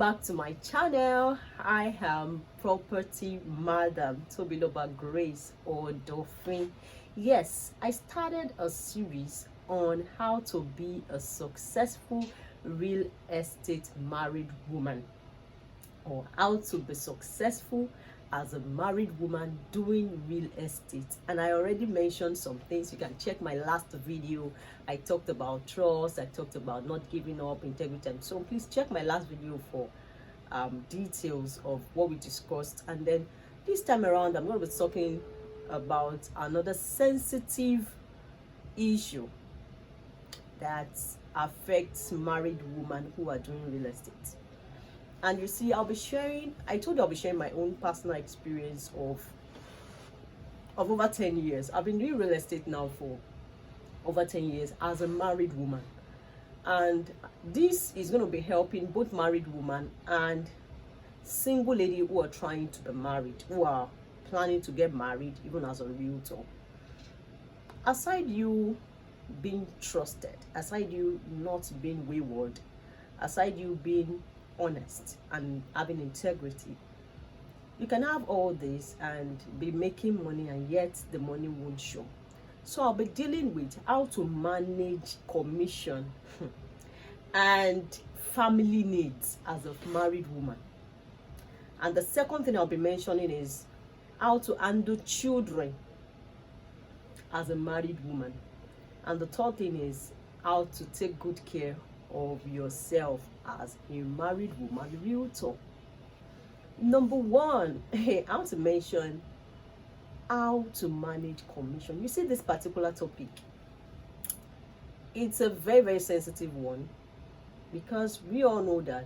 back to my channel. I am property madam Tobiloba Grace or Dolphin. Yes, I started a series on how to be a successful real estate married woman, or how to be successful as a married woman doing real estate. And I already mentioned some things. You can check my last video. I talked about trust, I talked about not giving up, integrity, and so please check my last video for details of what we discussed. And then this time around I'm going to be talking about another sensitive issue that affects married women who are doing real estate. And you see, I told you I'll be sharing my own personal experience of over 10 years. I've been doing real estate now for over 10 years as a married woman. And this is going to be helping both married women and single lady who are trying to be married, who are planning to get married even as a realtor. Aside you being trusted, aside you not being wayward, aside you being honest and having integrity, you can have all this and be making money and yet the money won't show. So I'll be dealing with how to manage commission and family needs as a married woman. And the second thing I'll be mentioning is how to handle children as a married woman. And the third thing is how to take good care of yourself as a married woman realtor. Number one, I want to mention how to manage commission. You see, this particular topic, it's a very, very sensitive one, because we all know that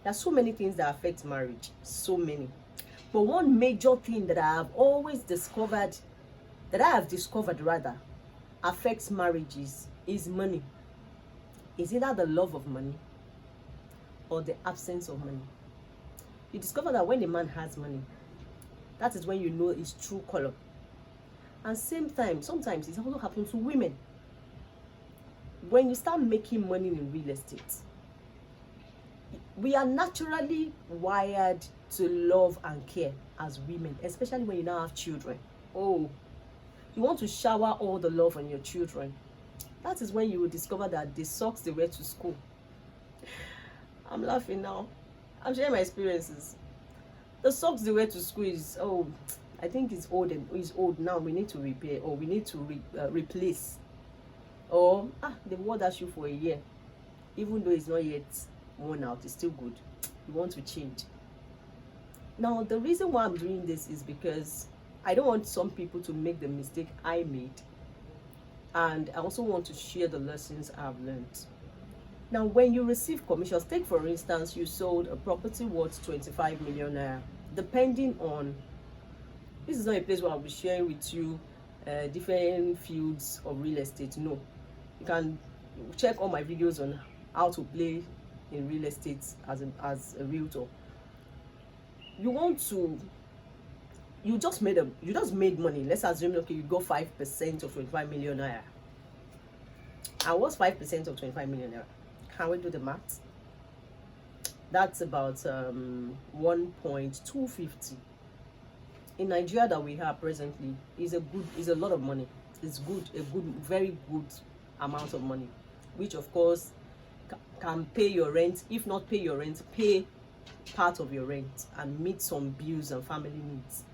there's so many things that affect marriage, so many. But one major thing that I have discovered affects marriages is money. Is either the love of money or the absence of money. You discover that when a man has money, that is when you know his true color. And same time, sometimes it also happens to women. When you start making money in real estate, we are naturally wired to love and care as women, especially when you now have children. Oh, you want to shower all the love on your children. That is when you will discover that the socks they wear to school. I'm laughing now. I'm sharing my experiences. The socks they wear to school is, oh, I think it's old now. We need to repair, or we need to replace. Or they wore that shoe for a year, even though it's not yet worn out, it's still good. You want to change. Now the reason why I'm doing this is because I don't want some people to make the mistake I made. And I also want to share the lessons I've learned. Now, when you receive commissions, take for instance, you sold a property worth 25 million naira. Depending on, this is not a place where I'll be sharing with you different fields of real estate. No, you can check all my videos on how to play in real estate as a realtor. You just made money. Let's assume, okay, you got 5% of 25 million naira. And what's 5% of 25 million naira? Can we do the math? That's about 1.250. In Nigeria that we have presently is a lot of money. It's very good amount of money, which of course can pay your rent. If not pay your rent, pay part of your rent and meet some bills and family needs.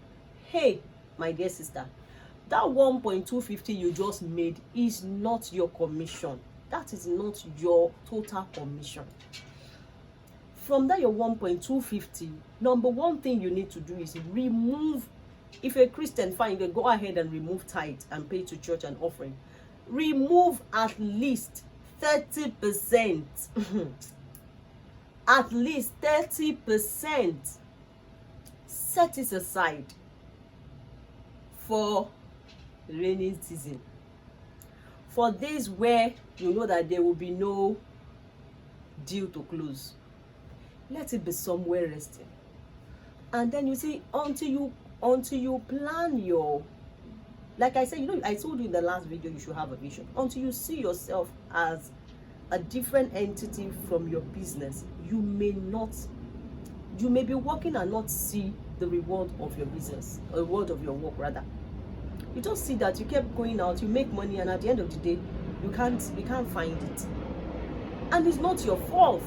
Hey, my dear sister, that 1.250 you just made is not your commission. That is not your total commission. From that, your 1.250, number one thing you need to do is remove. If you're a Christian, fine, you can go ahead and remove tithe and pay to church and offering. Remove at least 30%. At least 30%. Set it aside for rainy season, for days where you know that there will be no deal to close. Let it be somewhere resting. And then you see, until you plan your, like I said, I told you in the last video, you should have a vision. Until you see yourself as a different entity from your business, you may be working and not see the reward of your business, or the reward of your work rather. You just see that you kept going out, you make money, and at the end of the day, you can't find it. And it's not your fault.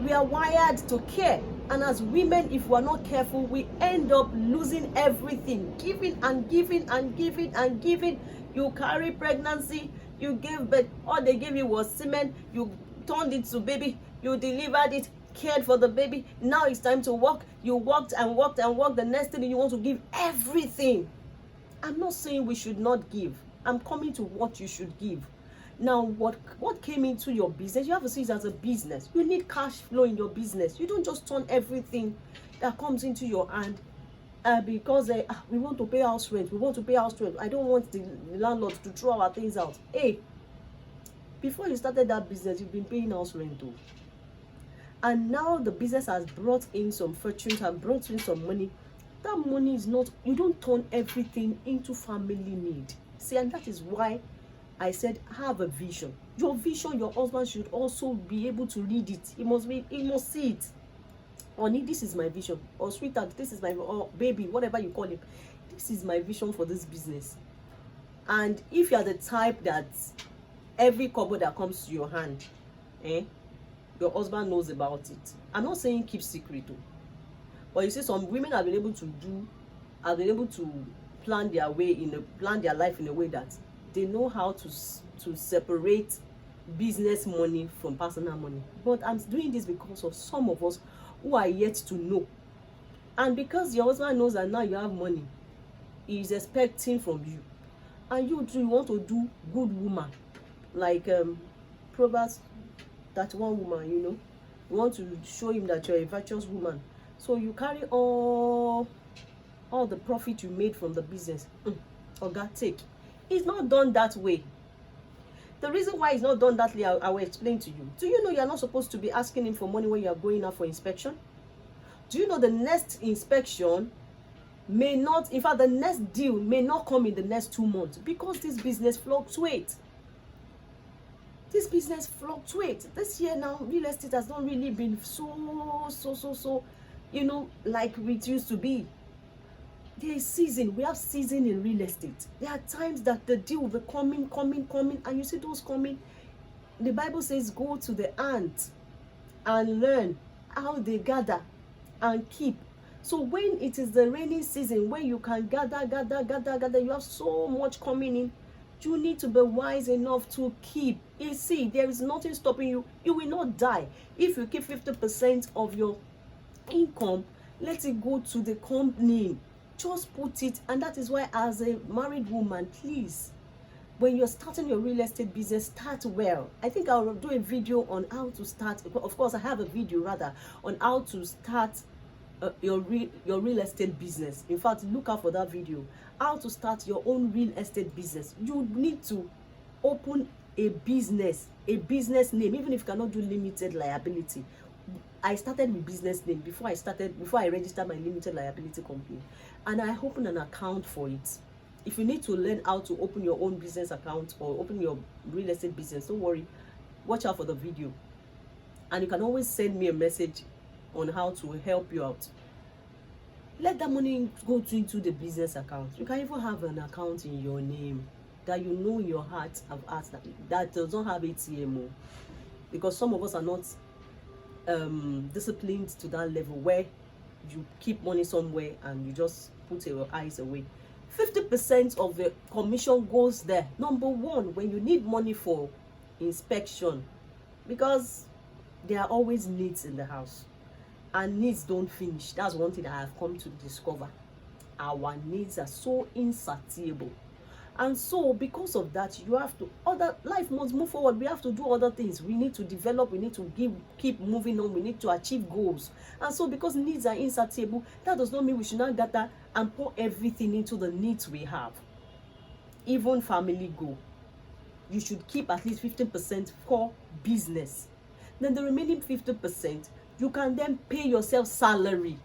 We are wired to care, and as women, if we're not careful, we end up losing everything, giving and giving and giving and giving. You carry pregnancy, you gave birth, all they gave you was semen, you turned it to baby, you delivered it, cared for the baby. Now it's time to work. You worked and worked and worked. The next thing you want to give everything. I'm not saying we should not give. I'm coming to what you should give. Now, what came into your business, you have to see it as a business. You need cash flow in your business. You don't just turn everything that comes into your hand because we want to pay house rent. We want to pay house rent. I don't want the landlord to throw our things out. Hey, before you started that business, you've been paying house rent too. And now the business has brought in some fortunes and brought in some money. That money is not, you don't turn everything into family need. See, and that is why I said have a vision. Your vision, your husband should also be able to read it. He must see it. Honey, this is my vision. Or sweetheart, this is my, or baby, whatever you call it. This is my vision for this business. And if you are the type that every kobo that comes to your hand, your husband knows about it. I'm not saying keep secret too. But you see, some women have been able to plan their life in a way that they know how to separate business money from personal money. But I'm doing this because of some of us who are yet to know. And because your husband knows that now you have money, he is expecting from you. And you too, you want to do good woman. Like Proverbs 31 woman, you want to show him that you're a virtuous woman. So you carry all the profit you made from the business. Oga, take. It's not done that way. The reason why it's not done that way, I will explain to you. Do you know you're not supposed to be asking him for money when you are going out for inspection? Do you know the next inspection may not, in fact, the next deal may not come in the next 2 months because this business fluctuates. This year now, real estate has not really been so, like it used to be. There is season. We have season in real estate. There are times that the deal will be coming, and you see those coming. The Bible says, go to the ant and learn how they gather and keep. So when it is the rainy season, when you can gather, you have so much coming in, you need to be wise enough to keep. You see, there is nothing stopping you. You will not die. If you keep 50% of your income, let it go to the company. Just put it. And that is why, as a married woman, please, when you're starting your real estate business, start well. I think I'll do a video on how to start. Of course, I have a video rather on how to start your real estate business. In fact, look out for that video. How to start your own real estate business. You need to open a business name, even if you cannot do limited liability. I started with business name before I registered my limited liability company, and I opened an account for it. If you need to learn how to open your own business account or open your real estate business, don't worry, watch out for the video, and you can always send me a message on how to help you out. Let that money go into the business account. You can even have an account in your name that you know in your heart of hearts that does not have ATM, because some of us are not disciplined to that level where you keep money somewhere and you just put your eyes away. 50% of the commission goes there. Number one, when you need money for inspection, because there are always needs in the house, and needs don't finish. That's one thing I have come to discover. Our needs are so insatiable. And so because of that, you have to, life must move forward. We have to do other things. We need to develop, we need to keep moving on, we need to achieve goals. And so because needs are insatiable, that does not mean we should not gather and pour everything into the needs we have. Even family goal, you should keep at least 15% for business. Then the remaining 50%, you can then pay yourself salary.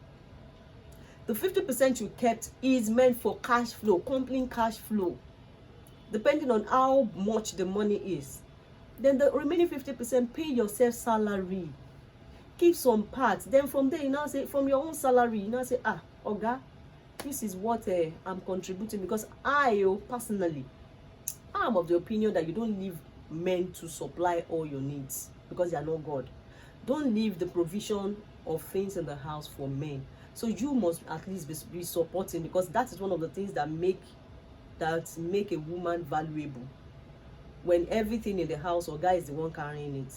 The 50% you kept is meant for cash flow, company cash flow. Depending on how much the money is. Then the remaining 50%, pay yourself salary. Keep some parts. Then from there, you now say, from your own salary, you now say, ah, Oga, this is what I'm contributing, because personally, I'm of the opinion that you don't leave men to supply all your needs, because they are not God. Don't leave the provision of things in the house for men. So you must at least be supporting, because that is one of the things that make a woman valuable. When everything in the house, or guy is the one carrying it,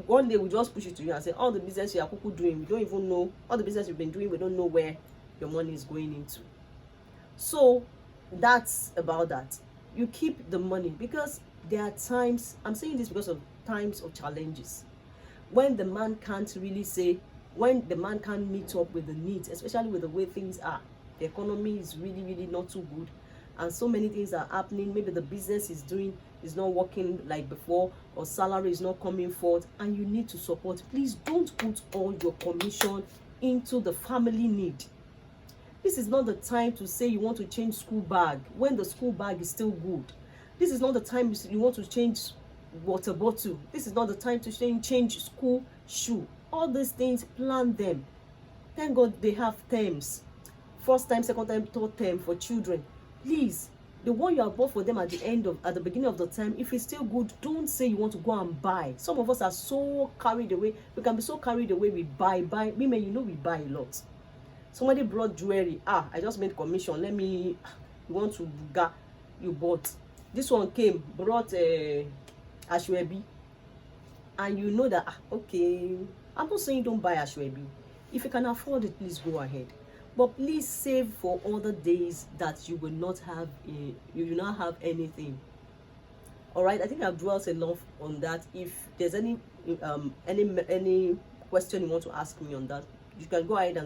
one day we just push it to you and say, all the business you are doing, we don't even know. All the business you've been doing, we don't know where your money is going into. So that's about that. You keep the money, because there are times, I'm saying this because of times of challenges, when the man can't really say, when the man can't meet up with the needs, especially with the way things are. The economy is really, really not too good, and so many things are happening. Maybe the business is not working like before, or salary is not coming forth, and you need to support. Please don't put all your commission into the family need. This is not the time to say you want to change school bag when the school bag is still good. This is not the time you want to change water bottle. This is not the time to change school shoe. All these things, plan them. Thank God they have terms. First time, second time, third term for children. Please, the one you have bought for them at the beginning of the time, if it's still good, don't say you want to go and buy. Some of us are so carried away. We can be so carried away, we buy. Women, we buy a lot. Somebody brought jewelry. I just made commission. You want to buga, you bought. This one came, brought ashwebi. And you know that, okay, I'm not saying don't buy ashwebi. If you can afford it, please go ahead. But please save for other days that you will not have anything. All right, I think I've dwelt enough on that. If there's any question you want to ask me on that, you can go ahead and